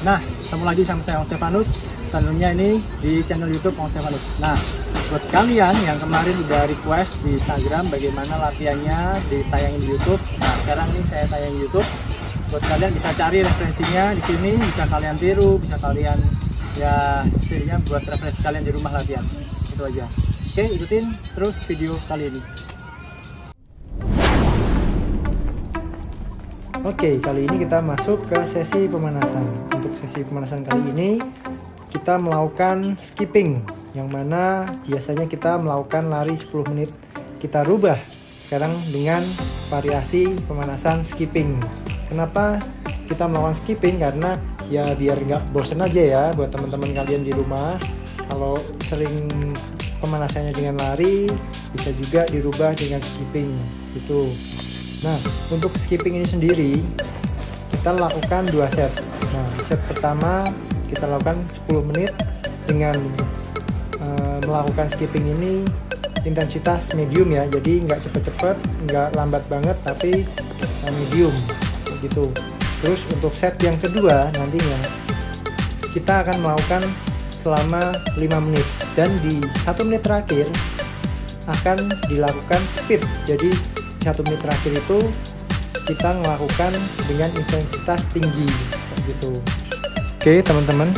Nah, ketemu lagi sama saya Om Stefanus. Tentunya ini di channel YouTube Om Stefanus. Nah, buat kalian yang kemarin udah request di Instagram bagaimana latihannya ditayangin di YouTube. Nah, sekarang ini saya tayang YouTube. Buat kalian bisa cari referensinya di sini, bisa kalian tiru, bisa kalian ya istilahnya buat referensi kalian di rumah latihan. Itu aja. Oke, ikutin terus video kali ini. Oke, kali ini kita masuk ke sesi pemanasan. Untuk sesi pemanasan kali ini kita melakukan skipping, yang mana biasanya kita melakukan lari 10 menit. Kita rubah sekarang dengan variasi pemanasan skipping. Kenapa kita melakukan skipping? Karena ya biar nggak bosen aja ya buat teman-teman kalian di rumah. Kalau sering pemanasannya dengan lari, bisa juga dirubah dengan skipping gitu. Nah, untuk skipping ini sendiri kita lakukan 2 set. Nah, set pertama kita lakukan 10 menit dengan melakukan skipping ini intensitas medium ya, jadi nggak cepet-cepet, nggak lambat banget, tapi medium gitu. Terus untuk set yang kedua nantinya kita akan melakukan selama 5 menit, dan di 1 menit terakhir akan dilakukan speed. Jadi 1 menit terakhir itu kita melakukan dengan intensitas tinggi gitu. Oke teman-teman,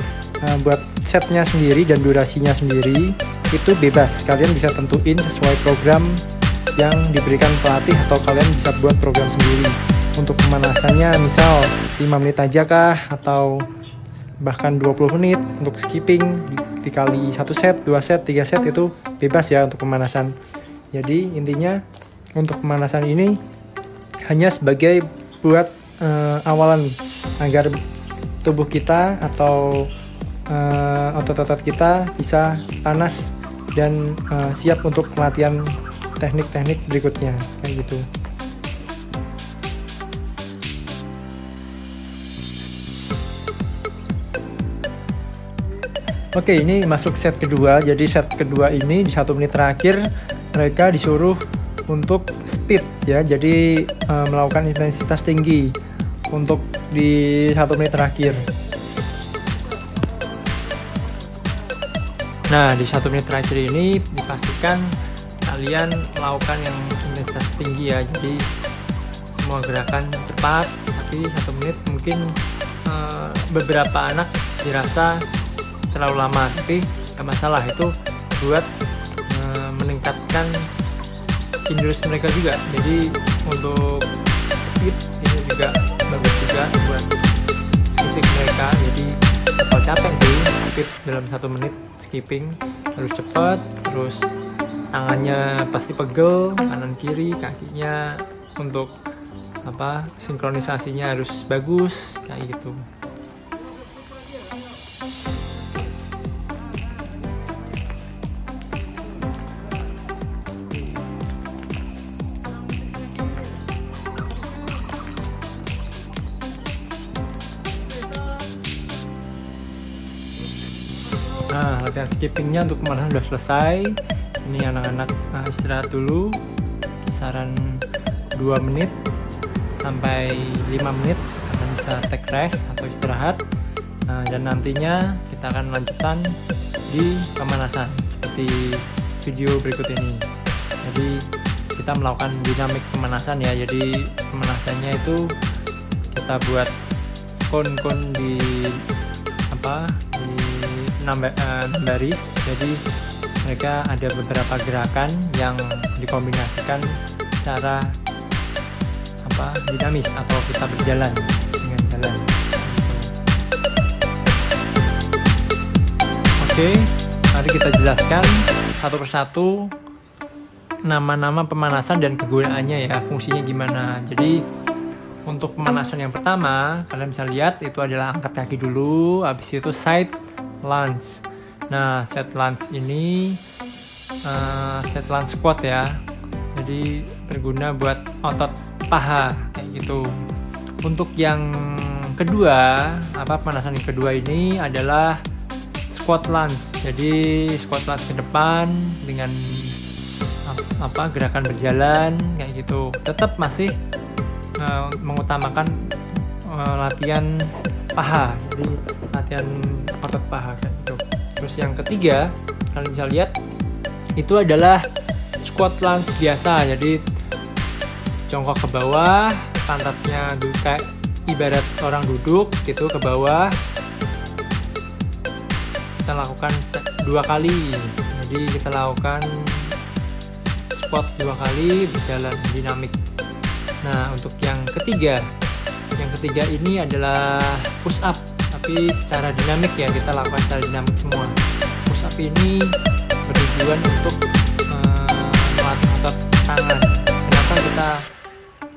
buat setnya sendiri dan durasinya sendiri itu bebas, kalian bisa tentuin sesuai program yang diberikan pelatih, atau kalian bisa buat program sendiri. Untuk pemanasannya misal 5 menit aja kah, atau bahkan 20 menit. Untuk skipping dikali 1 set, 2 set, 3 set itu bebas ya untuk pemanasan. Jadi intinya untuk pemanasan ini hanya sebagai buat awalan agar tubuh kita atau otot-otot kita bisa panas dan siap untuk latihan teknik-teknik berikutnya kayak gitu. Oke, ini masuk set kedua. Jadi set kedua ini di 1 menit terakhir mereka disuruh untuk speed ya, jadi melakukan intensitas tinggi untuk di 1 menit terakhir. Nah, di 1 menit terakhir ini dipastikan kalian melakukan yang intensitas tinggi ya, jadi semua gerakan cepat, tapi 1 menit mungkin beberapa anak dirasa terlalu lama, tapi gak masalah, itu buat meningkatkan endurance mereka juga. Jadi untuk speed ini juga bagus juga buat fisik mereka, jadi bakal capek sih speed dalam 1 menit skipping. Harus cepat, terus tangannya pasti pegel kanan kiri, kakinya untuk sinkronisasinya harus bagus kayak gitu. Nah, latihan skippingnya untuk pemanasan sudah selesai. Ini anak-anak istirahat dulu, kisaran 2 menit sampai 5 menit kalian bisa take rest atau istirahat. Nah, dan nantinya kita akan lanjutkan di pemanasan seperti video berikut ini. Jadi kita melakukan dinamik pemanasan ya. Jadi pemanasannya itu kita buat kon-kon di 6 baris. Jadi mereka ada beberapa gerakan yang dikombinasikan secara dinamis, atau kita berjalan dengan jalan. Oke, mari kita jelaskan satu persatu nama-nama pemanasan dan kegunaannya ya, fungsinya gimana. Jadi untuk pemanasan yang pertama, kalian bisa lihat itu adalah angkat kaki dulu, habis itu side lunge. Nah, side lunge ini side lunge squat ya, jadi berguna buat otot paha kayak gitu. Untuk yang kedua, pemanasan yang kedua ini adalah squat lunge. Jadi squat lunge ke depan dengan gerakan berjalan kayak gitu. Tetap masih mengutamakan latihan paha, jadi latihan otot paha kayak gitu. Terus yang ketiga, kalian bisa lihat itu adalah squat lunge biasa, jadi jongkok ke bawah, pantatnya kayak ibarat orang duduk gitu ke bawah. Kita lakukan 2 kali, jadi kita lakukan squat 2 kali, berjalan dinamik. Nah, untuk yang ketiga ini adalah push up, tapi secara dinamik ya, kita lakukan secara dinamik semua. Push up ini bertujuan untuk melatih otot tangan. Kenapa kita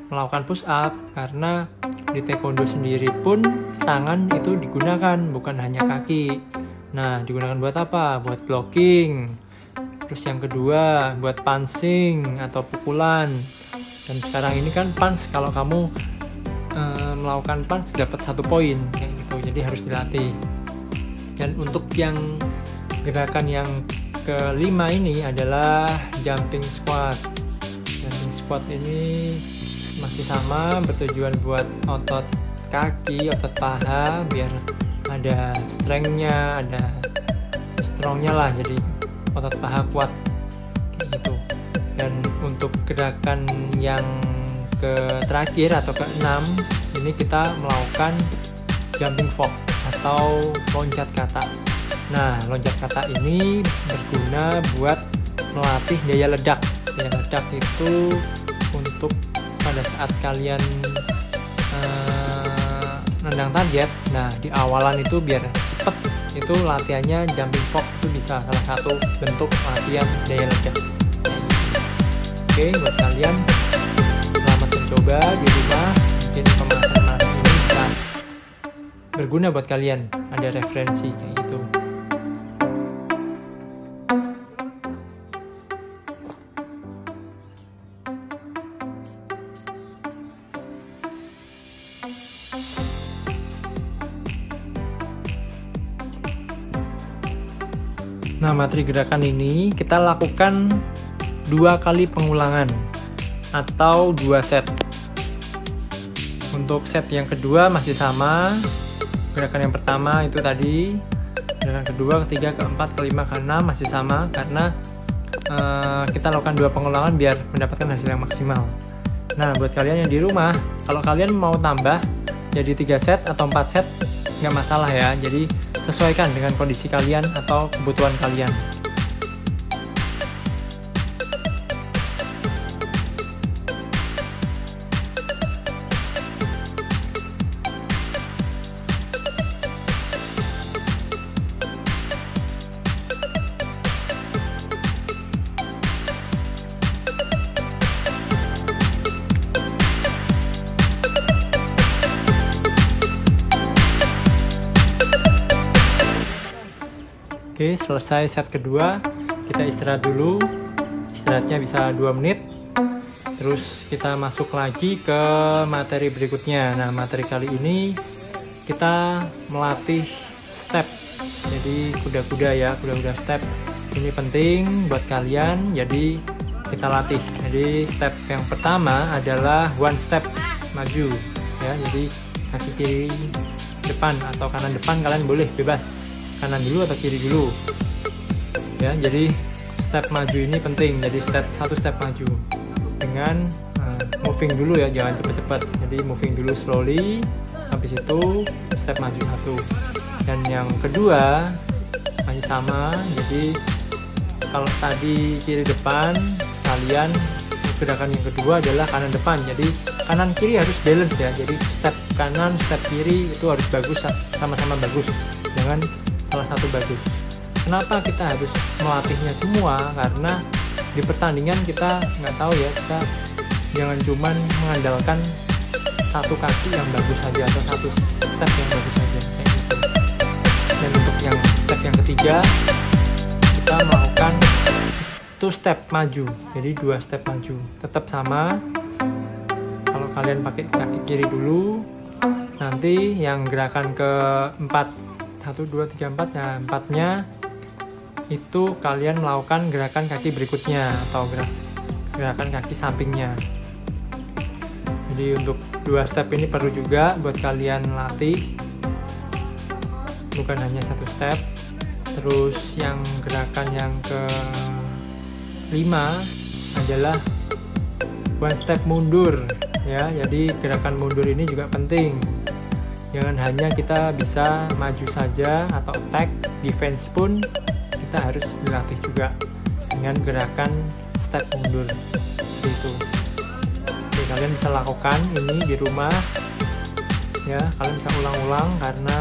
melakukan push up? Karena di taekwondo sendiri pun tangan itu digunakan, bukan hanya kaki. Nah, digunakan buat apa? Buat blocking. Terus yang kedua, buat punching atau pukulan. Dan sekarang ini kan punch, kalau kamu melakukan punch dapat 1 poin kayak gitu. Jadi harus dilatih. Dan untuk yang gerakan yang kelima ini adalah jumping squat. Jumping squat ini masih sama, bertujuan buat otot kaki, otot paha, biar ada strength-nya, ada strong-nya lah, jadi otot paha kuat kayak gitu. Dan untuk gerakan yang terakhir atau ke-6 ini kita melakukan jumping frog atau loncat kata. Nah, loncat kata ini berguna buat melatih daya ledak. Daya ledak itu untuk pada saat kalian nendang target. Nah, di awalan itu biar cepet, itu latihannya jumping frog itu bisa salah satu bentuk latihan daya ledak. Oke, buat kalian selamat mencoba di rumah. Mungkin pemanasan ini bisa berguna buat kalian, ada referensi kayak gitu. Nah, materi gerakan ini kita lakukan 2 kali pengulangan atau 2 set. Untuk set yang kedua masih sama. Gerakan yang pertama itu tadi. Gerakan kedua, ketiga, keempat, kelima, keenam masih sama karena kita lakukan 2 pengulangan biar mendapatkan hasil yang maksimal. Nah, buat kalian yang di rumah, kalau kalian mau tambah jadi 3 set atau 4 set nggak masalah ya. Jadi sesuaikan dengan kondisi kalian atau kebutuhan kalian. Oke, selesai set kedua, kita istirahat dulu. Istirahatnya bisa 2 menit. Terus kita masuk lagi ke materi berikutnya. Nah, materi kali ini kita melatih step. Jadi kuda-kuda ya, kuda-kuda step. Ini penting buat kalian, jadi kita latih. Jadi step yang pertama adalah one step maju ya. Jadi kaki kiri depan atau kanan depan kalian boleh bebas. Kanan dulu atau kiri dulu ya. Jadi step maju ini penting, jadi 1 step maju dengan moving dulu ya, jangan cepet-cepet. Jadi moving dulu slowly, habis itu step maju 1. Dan yang kedua masih sama, jadi kalau tadi kiri depan, kalian gerakan yang kedua adalah kanan depan, jadi kanan kiri harus balance ya. Jadi step kanan, step kiri itu harus bagus, sama-sama bagus, jangan salah satu bagus. Kenapa kita harus melatihnya semua? Karena di pertandingan kita nggak tahu ya, kita jangan cuman mengandalkan 1 kaki yang bagus saja atau 1 step yang bagus saja kayak gitu. Dan untuk yang step yang ketiga kita melakukan 2 step maju, jadi 2 step maju, tetap sama. Kalau kalian pakai kaki kiri dulu, nanti yang gerakan keempat 1, 2, 3, 4. Nah, 4-nya itu kalian melakukan gerakan kaki berikutnya atau gerakan kaki sampingnya. Jadi untuk 2 step ini perlu juga buat kalian latih bukan hanya satu step. Terus yang gerakan yang ke-5 adalah one step mundur ya. Jadi gerakan mundur ini juga penting. Jangan hanya kita bisa maju saja atau attack, defense pun kita harus dilatih juga dengan gerakan step mundur gitu. Oke, kalian bisa lakukan ini di rumah ya. Kalian bisa ulang-ulang karena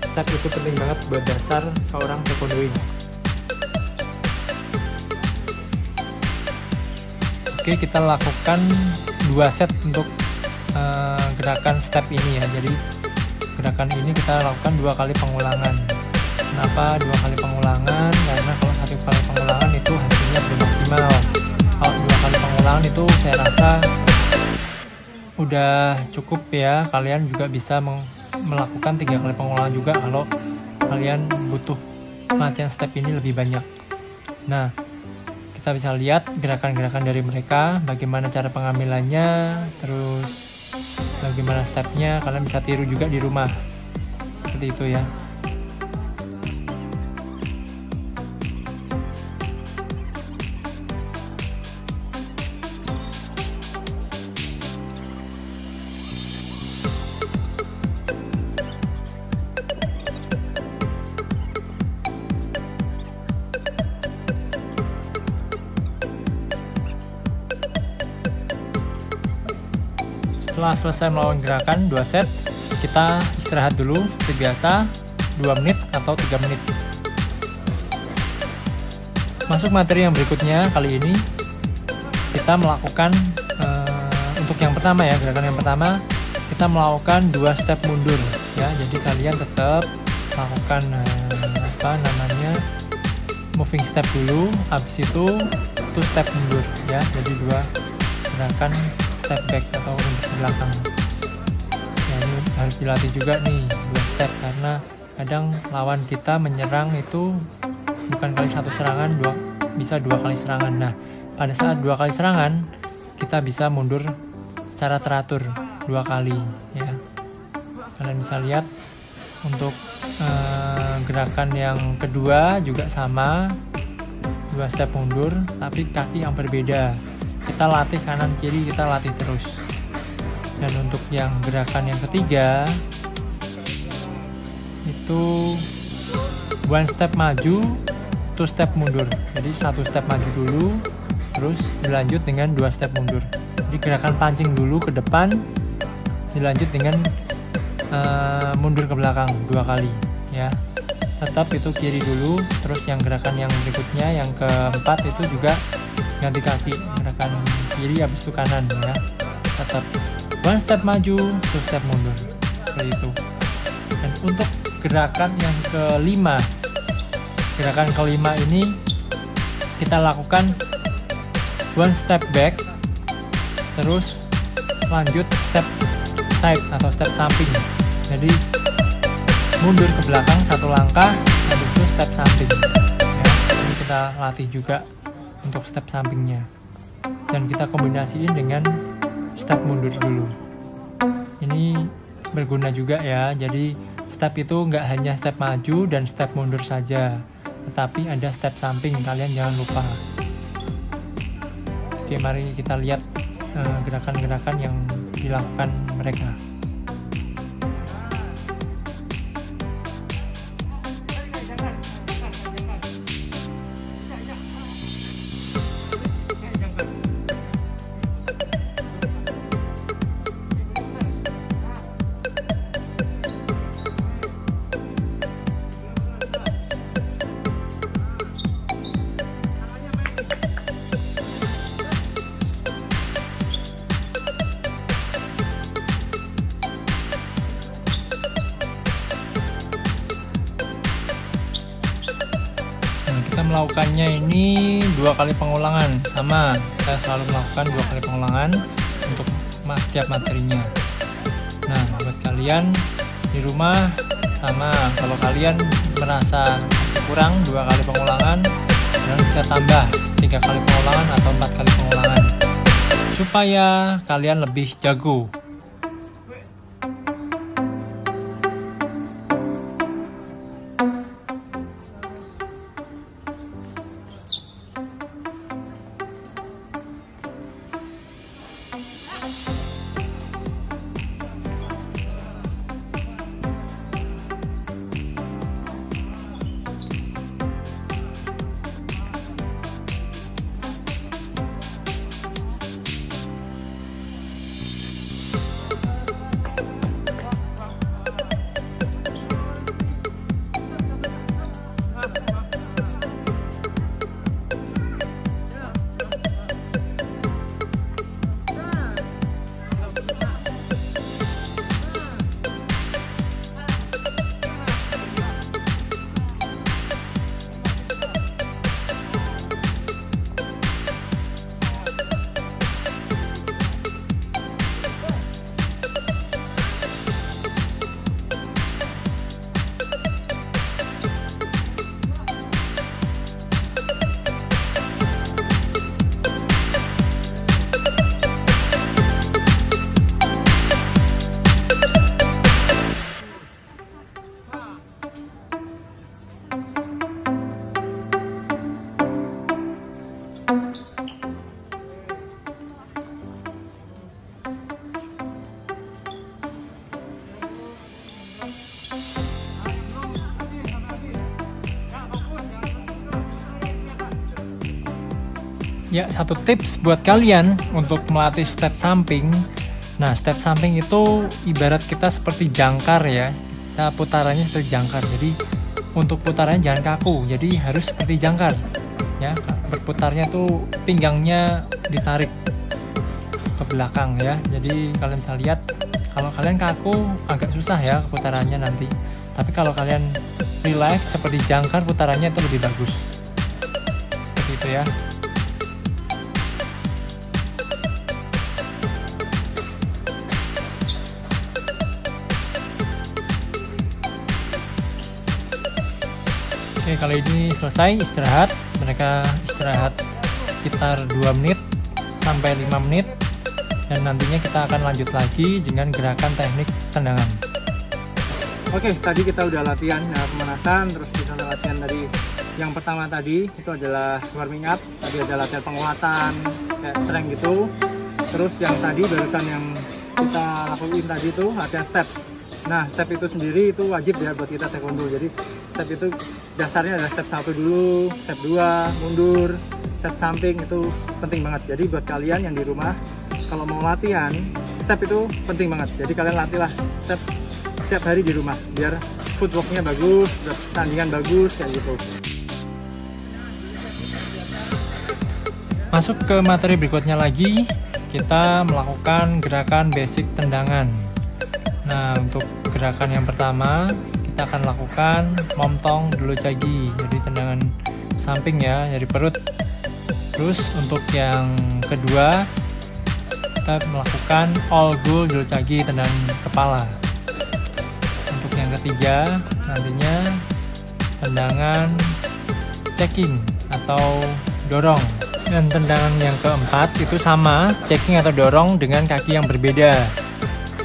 step itu penting banget buat dasar seorang taekwondoin. Oke, kita lakukan 2 set untuk gerakan step ini ya. Jadi gerakan ini kita lakukan 2 kali pengulangan. Kenapa 2 kali pengulangan? Karena kalau 1 kali pengulangan itu hasilnya belum maksimal. Kalau 2 kali pengulangan itu saya rasa udah cukup ya. Kalian juga bisa melakukan 3 kali pengulangan juga kalau kalian butuh latihan step ini lebih banyak. Nah, kita bisa lihat gerakan-gerakan dari mereka, bagaimana cara pengambilannya, terus bagaimana stepnya. Kalian bisa tiru juga di rumah seperti itu ya. Setelah selesai melakukan gerakan 2 set, kita istirahat dulu seperti biasa 2 menit atau 3 menit. Masuk materi yang berikutnya. Kali ini kita melakukan untuk yang pertama ya, gerakan yang pertama kita melakukan 2 step mundur ya. Jadi kalian tetap lakukan moving step dulu, habis itu 2 step mundur ya. Jadi 2 gerakan step back atau mundur ke belakang ya. Ini harus dilatih juga nih 2 step, karena kadang lawan kita menyerang itu bukan kali 1 serangan, bisa 2 kali serangan. Nah, pada saat 2 kali serangan kita bisa mundur secara teratur 2 kali ya. Kalian bisa lihat untuk gerakan yang kedua juga sama, 2 step mundur tapi kaki yang berbeda. Kita latih kanan kiri, kita latih terus. Dan untuk yang gerakan yang ketiga itu 1 step maju, 2 step mundur. Jadi 1 step maju dulu, terus dilanjut dengan 2 step mundur. Jadi gerakan pancing dulu ke depan, dilanjut dengan mundur ke belakang 2 kali ya. Tetap itu kiri dulu, terus yang gerakan yang berikutnya yang keempat itu juga ganti kaki, gerakan kiri habis itu kanan ya. Tetap 1 step maju, 2 step mundur seperti itu. Dan untuk gerakan yang kelima, ini kita lakukan 1 step back, terus lanjut step side atau step samping. Jadi mundur ke belakang 1 langkah, habis itu step samping ya. Ini kita latih juga untuk step sampingnya, dan kita kombinasiin dengan step mundur dulu. Ini berguna juga ya. Jadi step itu nggak hanya step maju dan step mundur saja, tetapi ada step samping, kalian jangan lupa. Oke, mari kita lihat gerakan-gerakan yang dilakukan mereka. Melakukannya ini 2 kali pengulangan, sama, saya selalu melakukan 2 kali pengulangan untuk setiap materinya. Nah, buat kalian di rumah sama, kalau kalian merasa masih kurang 2 kali pengulangan, kalian bisa tambah 3 kali pengulangan atau 4 kali pengulangan supaya kalian lebih jago. Ya, satu tips buat kalian untuk melatih step samping. Nah, step samping itu ibarat kita seperti jangkar ya. Kita putarannya seperti jangkar. Jadi untuk putarannya jangan kaku. Jadi harus seperti jangkar. Ya, berputarnya tuh pinggangnya ditarik ke belakang ya. Jadi kalian bisa lihat kalau kalian kaku agak susah ya putarannya nanti. Tapi kalau kalian relax seperti jangkar, putarannya itu lebih bagus. Seperti itu ya. Oke, kali ini selesai istirahat. Mereka istirahat sekitar 2 menit sampai 5 menit. Dan nantinya kita akan lanjut lagi dengan gerakan teknik tendangan. Oke, tadi kita udah latihan ya, pemanasan. Terus kita latihan dari yang pertama tadi itu adalah warming up. Tadi ada latihan penguatan kayak strength gitu. Terus yang tadi barusan yang kita lakuin tadi itu latihan step. Nah, step itu sendiri itu wajib ya buat kita taekwondo. Jadi step itu dasarnya adalah step 1 dulu, step 2 mundur, step samping itu penting banget. Jadi buat kalian yang di rumah kalau mau latihan, step itu penting banget. Jadi kalian latihlah step setiap hari di rumah biar footworknya bagus, tandingan bagus kayak gitu. Masuk ke materi berikutnya lagi, kita melakukan gerakan basic tendangan. Nah, untuk gerakan yang pertama kita akan lakukan momtong dulu jagi, jadi tendangan samping ya dari perut. Terus untuk yang kedua kita melakukan all goal dulu jagi, tendangan kepala. Untuk yang ketiga nantinya tendangan checking atau dorong. Dan tendangan yang keempat itu sama, checking atau dorong dengan kaki yang berbeda.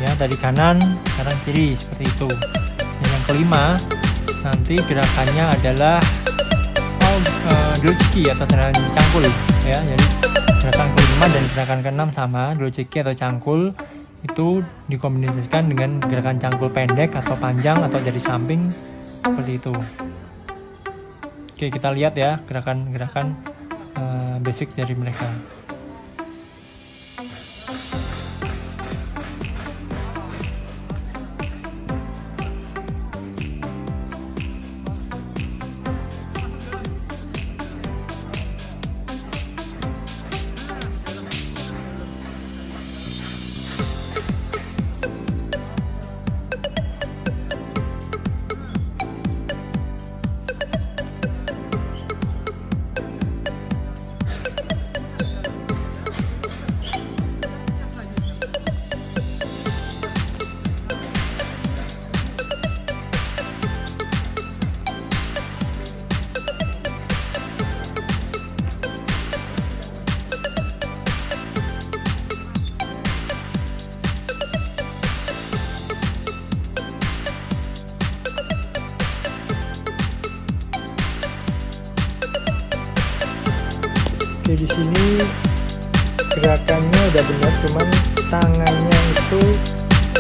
Ya, tadi kanan, sekarang kiri seperti itu. Dan yang kelima nanti gerakannya adalah dojiki atau tendangan cangkul ya. Jadi gerakan kelima dan gerakan keenam sama, dojiki atau cangkul itu dikombinasikan dengan gerakan cangkul pendek atau panjang atau dari samping seperti itu. Oke, kita lihat ya gerakan-gerakan basic dari mereka. Oke, di sini gerakannya udah benar, cuman tangannya itu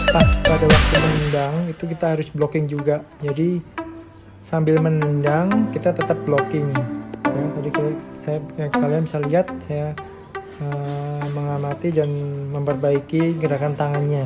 pas pada waktu menendang itu kita harus blocking juga. Jadi sambil menendang kita tetap blocking. Ya, tadi kalian bisa lihat saya mengamati dan memperbaiki gerakan tangannya.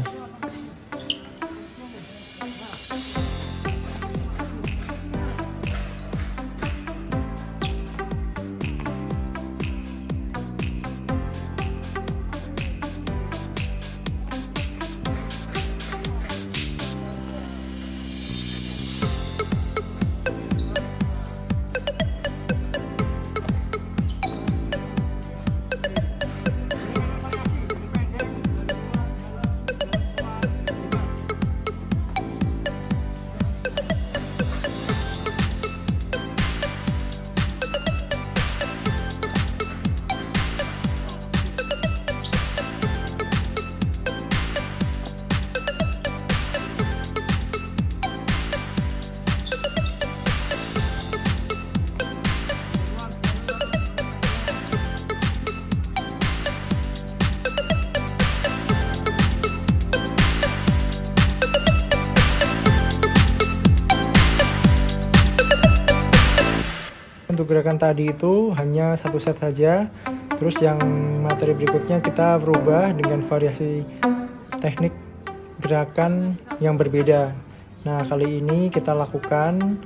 untuk gerakan tadi itu hanya 1 set saja. Terus yang materi berikutnya kita berubah dengan variasi teknik gerakan yang berbeda. Nah, kali ini kita lakukan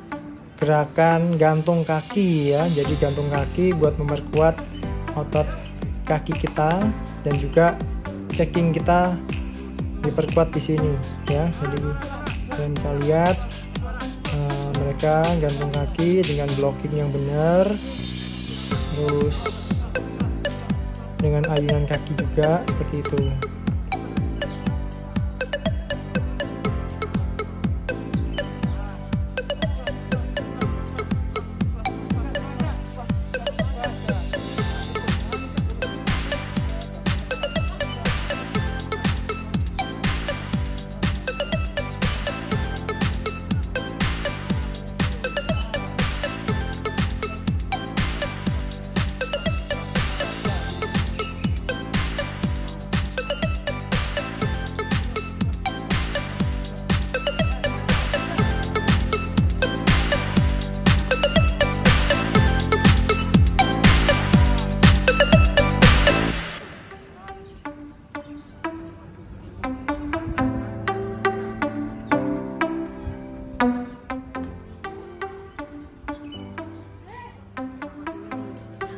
gerakan gantung kaki ya. Jadi gantung kaki buat memperkuat otot kaki kita dan juga checking kita diperkuat di sini ya. Jadi kalian bisa lihat mereka gantung kaki dengan blocking yang benar, terus dengan ayunan kaki juga seperti itu.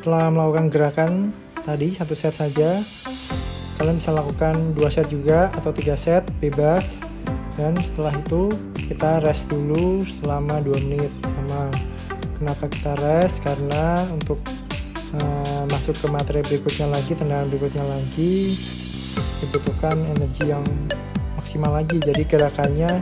Setelah melakukan gerakan tadi 1 set saja, kalian bisa lakukan 2 set juga atau 3 set bebas, dan setelah itu kita rest dulu selama 2 menit. Sama kenapa kita rest, karena untuk masuk ke materi berikutnya lagi, tendangan berikutnya lagi, dibutuhkan energi yang maksimal lagi, jadi gerakannya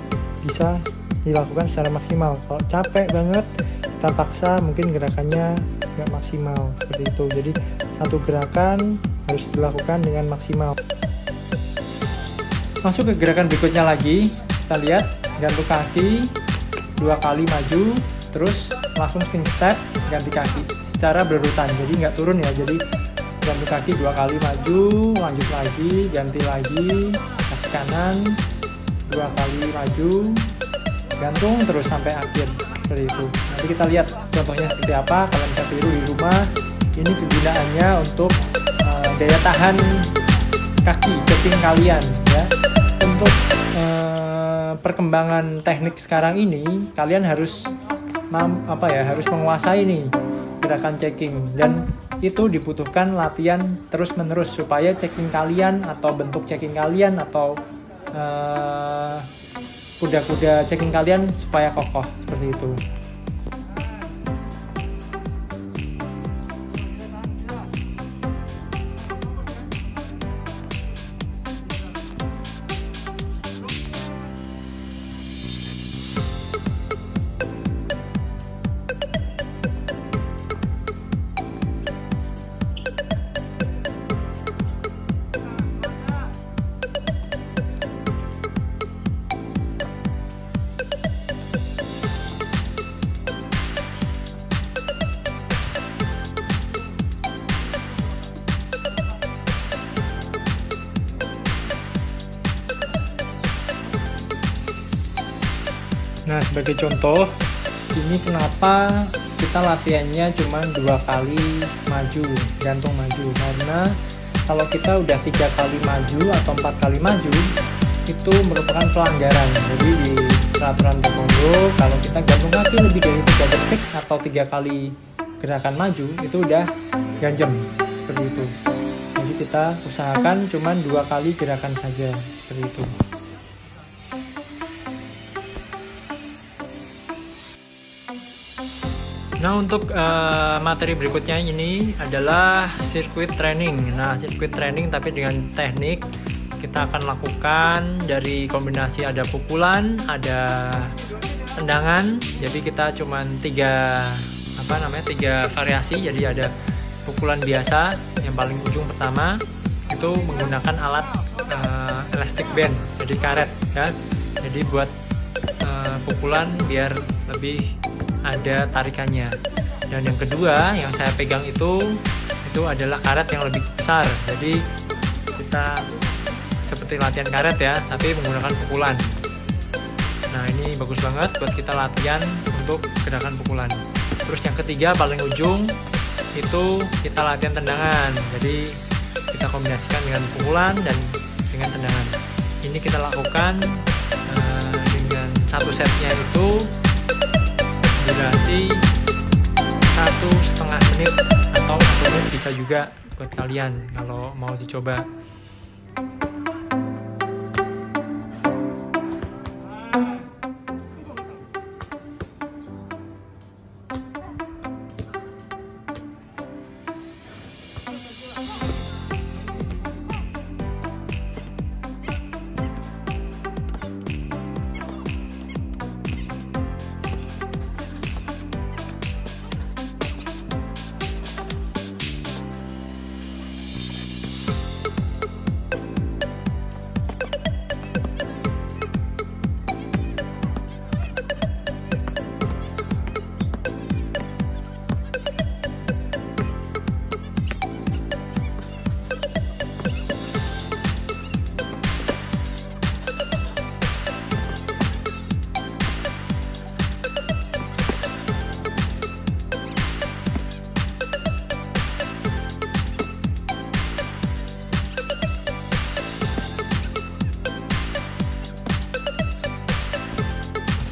bisa dilakukan secara maksimal. Kalau capek banget kita paksa, mungkin gerakannya nggak maksimal seperti itu. Jadi satu gerakan harus dilakukan dengan maksimal. Masuk ke gerakan berikutnya lagi, kita lihat gantung kaki 2 kali maju, terus langsung swing step ganti kaki secara berurutan, jadi nggak turun ya. Jadi gantung kaki 2 kali maju, lanjut lagi, ganti lagi kaki kanan 2 kali maju, gantung terus sampai akhir seperti itu. Nanti kita lihat contohnya seperti apa. Kalian bisa tiru di rumah. Ini kegunaannya untuk daya tahan kaki keping kalian ya. Untuk perkembangan teknik sekarang ini, kalian harus harus menguasai nih gerakan checking, dan itu dibutuhkan latihan terus menerus supaya checking kalian atau bentuk checking kalian atau kuda-kuda checking kalian supaya kokoh seperti itu. Nah, sebagai contoh, ini kenapa kita latihannya cuma 2 kali maju, gantung maju, karena kalau kita udah 3 kali maju atau 4 kali maju, itu merupakan pelanggaran. Jadi di peraturan taekwondo, kalau kita gantung kaki lebih dari 3 detik atau 3 kali gerakan maju, itu udah ganjem seperti itu. Jadi kita usahakan cuma 2 kali gerakan saja seperti itu. Nah, untuk materi berikutnya ini adalah circuit training. Nah, circuit training tapi dengan teknik kita akan lakukan dari kombinasi ada pukulan, ada tendangan. Jadi kita cuman 3 variasi. Jadi ada pukulan biasa yang paling ujung pertama itu menggunakan alat elastic band, jadi karet ya. Jadi buat pukulan biar lebih ada tarikannya. Dan yang kedua yang saya pegang itu adalah karet yang lebih besar. Jadi kita seperti latihan karet ya, tapi menggunakan pukulan. Nah, ini bagus banget buat kita latihan untuk gerakan pukulan. Terus yang ketiga paling ujung itu kita latihan tendangan. Jadi kita kombinasikan dengan pukulan dan dengan tendangan. Ini kita lakukan dengan satu setnya itu durasi 1,5 menit atau 1 menit bisa juga buat kalian kalau mau dicoba.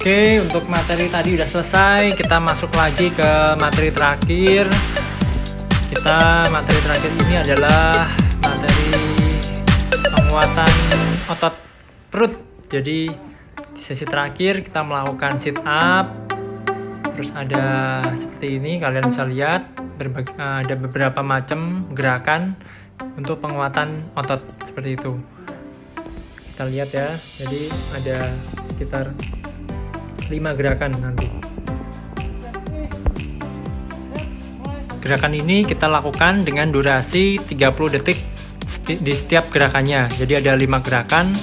Oke, untuk materi tadi udah selesai. Kita masuk lagi ke materi terakhir. Materi terakhir ini adalah materi penguatan otot perut. Jadi di sesi terakhir kita melakukan sit up. Terus ada seperti ini, kalian bisa lihat ada beberapa macam gerakan untuk penguatan otot seperti itu. Kita lihat ya. Jadi ada sekitar 5 gerakan nanti. Gerakan ini kita lakukan dengan durasi 30 detik di setiap gerakannya. Jadi ada 5 gerakan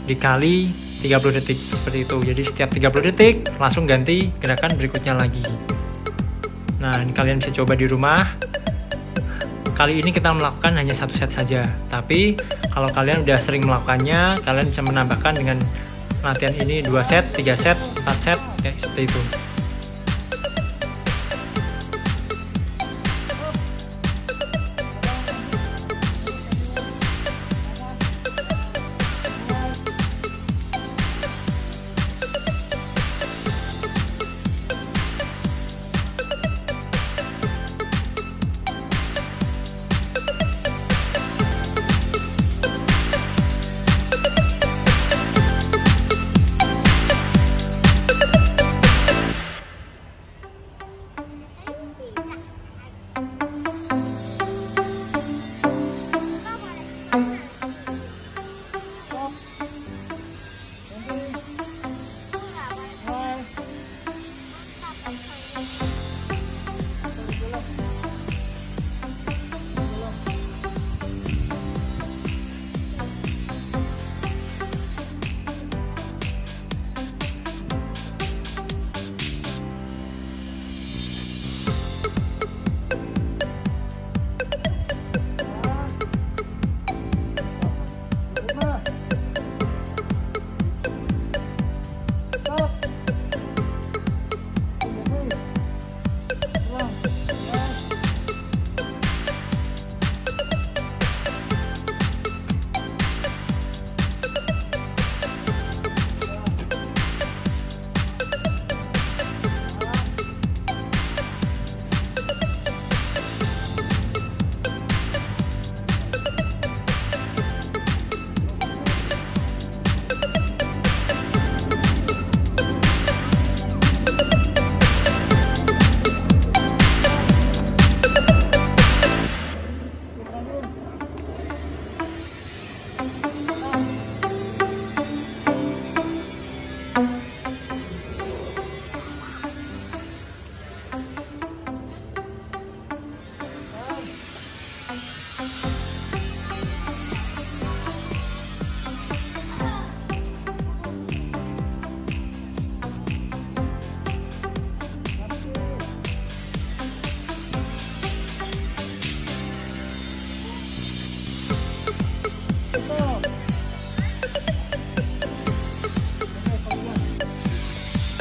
dikali 30 detik seperti itu. Jadi setiap 30 detik langsung ganti gerakan berikutnya lagi. Nah, ini kalian bisa coba di rumah. Kali ini kita melakukan hanya 1 set saja. Tapi kalau kalian udah sering melakukannya, kalian bisa menambahkan dengan latihan ini 2 set, 3 set, 4 set, ya seperti itu.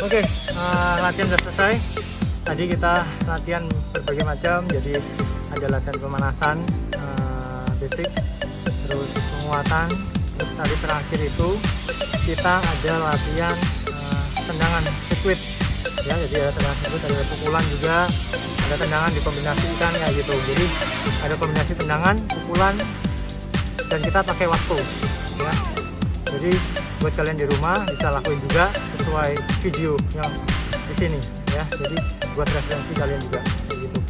Oke, latihan sudah selesai. tadi kita latihan berbagai macam, jadi ada latihan pemanasan basic, terus penguatan, terus tadi terakhir itu kita ada latihan tendangan sirkuit ya, jadi ada tendangan sirkuit, ada pukulan juga, ada tendangan dikombinasikan ya gitu. Jadi ada kombinasi tendangan, pukulan, dan kita pakai waktu ya. Jadi buat kalian di rumah bisa lakuin juga sesuai video yang di sini ya, jadi buat referensi kalian juga gitu.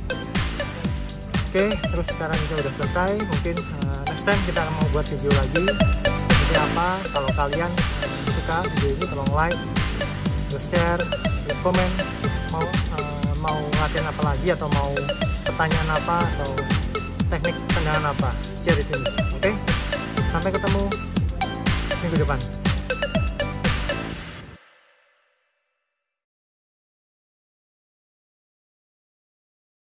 Oke, terus sekarang kita udah selesai, mungkin next time kita mau buat video lagi seperti apa. Kalau kalian suka video ini tolong like, terus share, terus komen, mau latihan apa lagi, atau mau pertanyaan apa, atau teknik tendangan apa, share di sini. Oke, sampai ketemu minggu depan.